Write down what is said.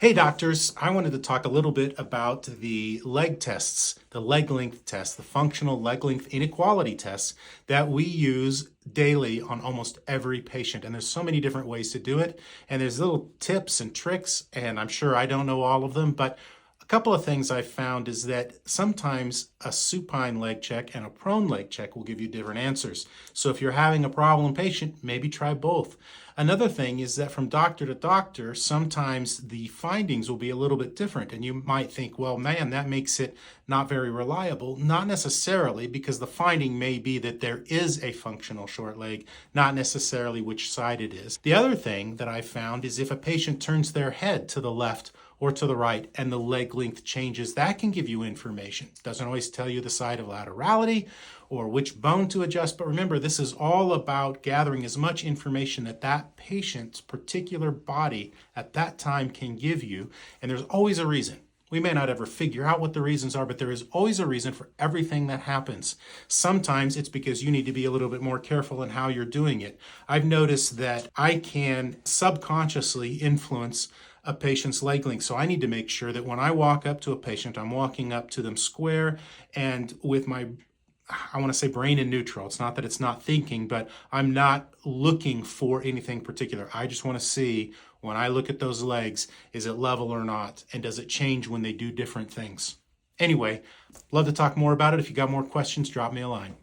Hey doctors, I wanted to talk a little bit about the leg tests, the leg length test, the functional leg length inequality tests that we use daily on almost every patient. And there's so many different ways to do it. And there's little tips and tricks, and I'm sure I don't know all of them, but a couple of things I've found is that sometimes a supine leg check and a prone leg check will give you different answers. So if you're having a problem patient, maybe try both. Another thing is that from doctor to doctor, sometimes the findings will be a little bit different. And you might think, well, man, that makes it not very reliable. Not necessarily, because the finding may be that there is a functional short leg, not necessarily which side it is. The other thing that I found is if a patient turns their head to the left or to the right and the leg length changes, that can give you information. It doesn't always tell you the side of laterality or which bone to adjust, but remember, this is all about gathering as much information that that patient's particular body at that time can give you, and there's always a reason. We may not ever figure out what the reasons are, but there is always a reason for everything that happens. Sometimes it's because you need to be a little bit more careful in how you're doing it. I've noticed that I can subconsciously influence a patient's leg length. So I need to make sure that when I walk up to a patient, I'm walking up to them square and with my, I want to say, brain in neutral. It's not that it's not thinking, but I'm not looking for anything particular. I just want to see, when I look at those legs, is it level or not? And does it change when they do different things? Anyway, love to talk more about it. If you got more questions, drop me a line.